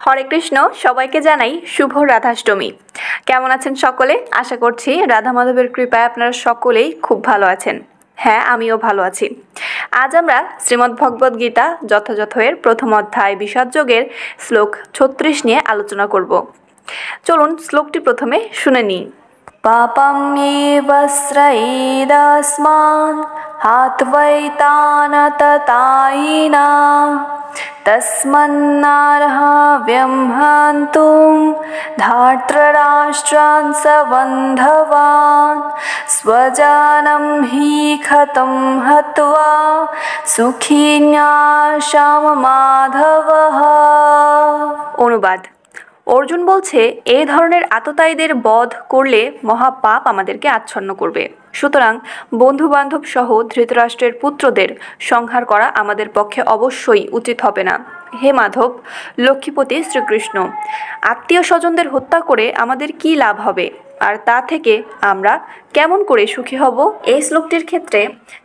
হরে কৃষ্ণ, সবাইকে জানাই শুভ রাধাষ্টমী। কেমন আছেন সকলে? আশা করছি রাধা মাধবের কৃপায় আপনারা সকলেই খুব ভালো আছেন। হ্যাঁ, আমিও ভালো আছি। আজ আমরা শ্রীমদ্ ভগবদ গীতা যথাযথের প্রথম অধ্যায় বিষাদ যোগের শ্লোক 36 নিয়ে আলোচনা করব। চলুন শ্লোকটি প্রথমে শুনে নিই। পাপম্যেব শ্রয়েদাস্মান হাত্বৈতানততায়িনা তস্মন্নারহা ব্যম্হান্তুম ধার্তরাষ্ট্রান সবন্ধবান স্বজানম হি খতম হত্বা সুখিন্যাসাম মাধবঃ। অনুবাদ: অর্জুন বলছে, এই ধরনের আততায়ীদের বধ করলে মহাপাপ আমাদেরকে আচ্ছন্ন করবে। সুতরাং বন্ধুবান্ধব সহ ধৃতরাষ্ট্রের পুত্রদের সংহার করা আমাদের পক্ষে অবশ্যই উচিত হবে না। হে মাধব, লক্ষ্মীপতি শ্রীকৃষ্ণ, আত্মীয় স্বজনদের হত্যা করে আমাদের কি লাভ হবে, আর তা থেকে আমরা কেমন করে সুখী হব? এই শ্লোকটির ক্ষেত্রে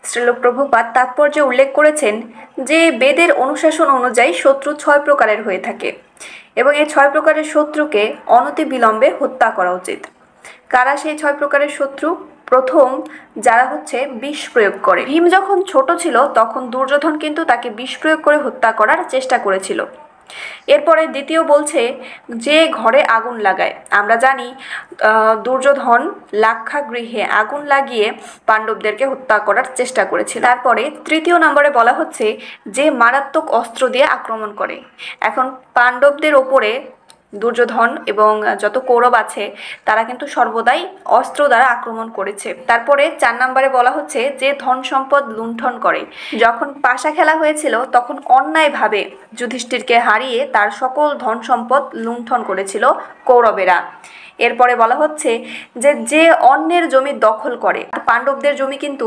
শ্রীল প্রভুপাদ তাৎপর্য উল্লেখ করেছেন যে বেদের অনুশাসন অনুযায়ী শত্রু 6 প্রকারের হয়ে থাকে এবং এই 6 প্রকারের শত্রুকে অনতিবিলম্বে হত্যা করা উচিত। কারা সেই 6 প্রকারের শত্রু? প্রথম, যারা বিষ প্রয়োগ করে। ভীম যখন ছোট ছিল তখন দুর্যোধন কিন্তু তাকে বিষ প্রয়োগ করে হত্যা করার চেষ্টা করেছিল। এরপরে দ্বিতীয় বলছে, যে ঘরে আগুন লাগায়। আমরা জানি দুর্যোধন লাক্ষাগৃহে আগুন লাগিয়ে পাণ্ডবদেরকে হত্যা করার চেষ্টা করেছিল। তারপরে তৃতীয় নম্বরে বলা হচ্ছে, যে মারাত্মক অস্ত্র দিয়ে আক্রমণ করে। এখন পাণ্ডবদের ওপরে দুর্যোধন এবং যত কৌরব আছে তারা কিন্তু সর্বদাই অস্ত্র দ্বারা আক্রমণ করেছে। তারপরে 4 নম্বরে বলা হচ্ছে, যে ধন সম্পদ লুণ্ঠন করে। যখন পাশা খেলা হয়েছিল তখন অন্যায়ভাবে যুধিষ্ঠিরকে হারিয়ে তার সকল ধন সম্পদ লুণ্ঠন করেছিল কৌরবেরা। এরপরে বলা হচ্ছে যে অন্যের জমি দখল করে। পাণ্ডবদের জমি কিন্তু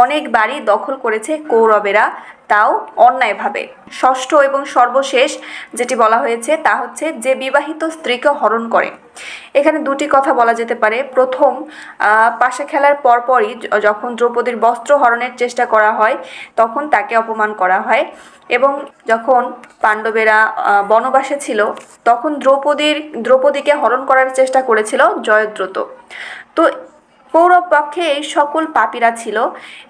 অনেকবারই দখল করেছে কৌরবেরা, তাও অন্যায়ভাবে। ষষ্ঠ এবং সর্বশেষ যেটি বলা হয়েছে তা হচ্ছে, যে বিবাহিত স্ত্রীকে হরণ করে। এখানে দুটি কথা বলা যেতে পারে। প্রথম, পাশা খেলার পরপরই যখন দ্রৌপদীর বস্ত্র হরণের চেষ্টা করা হয় তখন তাকে অপমান করা হয়, এবং যখন পাণ্ডবেরা বনবাসে ছিল তখন দ্রৌপদীকে হরণ করার চেষ্টা করেছিল জয়দ্রথ। তো কৌরব পক্ষে এই সকল পাপীরা ছিল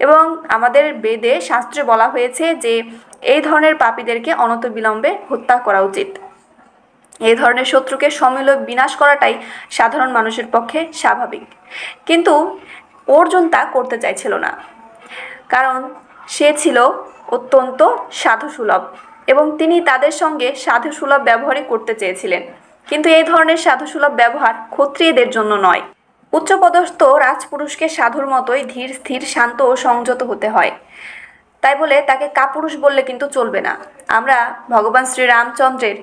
এবং আমাদের বেদে শাস্ত্রে বলা হয়েছে যে এই ধরনের পাপীদেরকে অনতিবিলম্বে হত্যা করা উচিত। এই ধরনের শত্রুকে সমূলে বিনাশ করাটাই সাধারণ মানুষের পক্ষে স্বাভাবিক, কিন্তু অর্জুন তা করতে চাইছিল না, কারণ সে ছিল অত্যন্ত সাধুসুলভ এবং তিনি তাদের সঙ্গে সাধুসুলভ ব্যবহারই করতে চেয়েছিলেন। কিন্তু এই ধরনের সাধুসুলভ ব্যবহার ক্ষত্রিয়দের জন্য নয়। উচ্চপদস্থ রাজপুরুষকে সাধুর মতোই ধীর স্থির শান্ত ও সংযত হতে হয়। তাই বলে তাকে কাপুরুষ বললে কিন্তু চলবে না। আমরা ভগবান শ্রীরামচন্দ্রের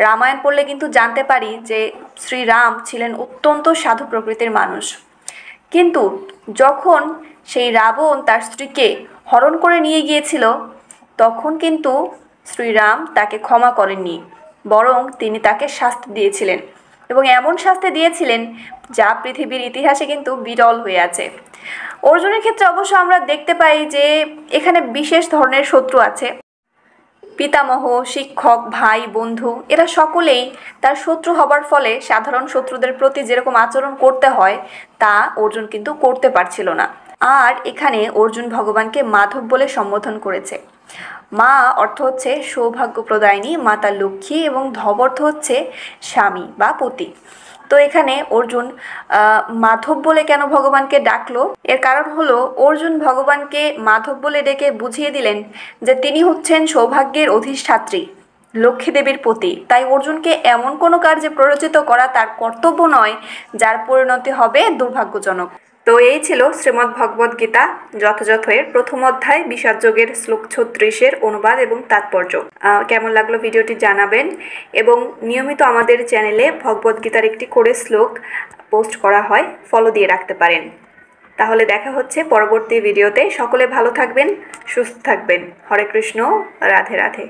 রামায়ণ পড়লে কিন্তু জানতে পারি যে শ্রীরাম ছিলেন অত্যন্ত সাধু প্রকৃতির মানুষ, কিন্তু যখন সেই রাবণ তার স্ত্রীকে হরণ করে নিয়ে গিয়েছিল তখন কিন্তু শ্রীরাম তাকে ক্ষমা করেননি, বরং তিনি তাকে শাস্তি দিয়েছিলেন, এবং এমন শাস্তি দিয়েছিলেন যা পৃথিবীর ইতিহাসে কিন্তু বিরল হয়ে আছে। অর্জুনের ক্ষেত্রে অবশ্য আমরা দেখতে পাই যে এখানে বিশেষ ধরনের শত্রু আছে। পিতামহ, শিক্ষক, ভাই, বন্ধু এরা সকলেই তার শত্রু হবার ফলে সাধারণ শত্রুদের প্রতি যেরকম আচরণ করতে হয় তা অর্জুন কিন্তু করতে পারছিল না। আর এখানে অর্জুন ভগবানকে মাধব বলে সম্বোধন করেছে। মা অর্থ হচ্ছে সৌভাগ্য প্রদায়িনী মাতা লক্ষ্মী, এবং ধব অর্থ হচ্ছে স্বামী বা পতি। তো এখানে অর্জুন মাধব বলে কেন ভগবানকে ডাকলো? এর কারণ হলো অর্জুন ভগবানকে মাধব বলে ডেকে বুঝিয়ে দিলেন যে তিনি হচ্ছেন সৌভাগ্যের অধিষ্ঠাত্রী, লক্ষ্মী দেবীর পতি। তাই অর্জুনকে এমন কোনো কার্যে প্ররোচিত করা তার কর্তব্য নয় যার পরিণতি হবে দুর্ভাগ্যজনক। তো এই ছিল শ্রীমদ্ ভগবদ গীতা যথাযথের প্রথম অধ্যায় বিষাদ যোগের শ্লোক 36-এর অনুবাদ এবং তাৎপর্য। কেমন লাগলো ভিডিওটি জানাবেন, এবং নিয়মিত আমাদের চ্যানেলে ভগবদ গীতার একটি করে শ্লোক পোস্ট করা হয়, ফলো দিয়ে রাখতে পারেন। তাহলে দেখা হচ্ছে পরবর্তী ভিডিওতে। সকলে ভালো থাকবেন, সুস্থ থাকবেন। হরে কৃষ্ণ, রাধে রাধে।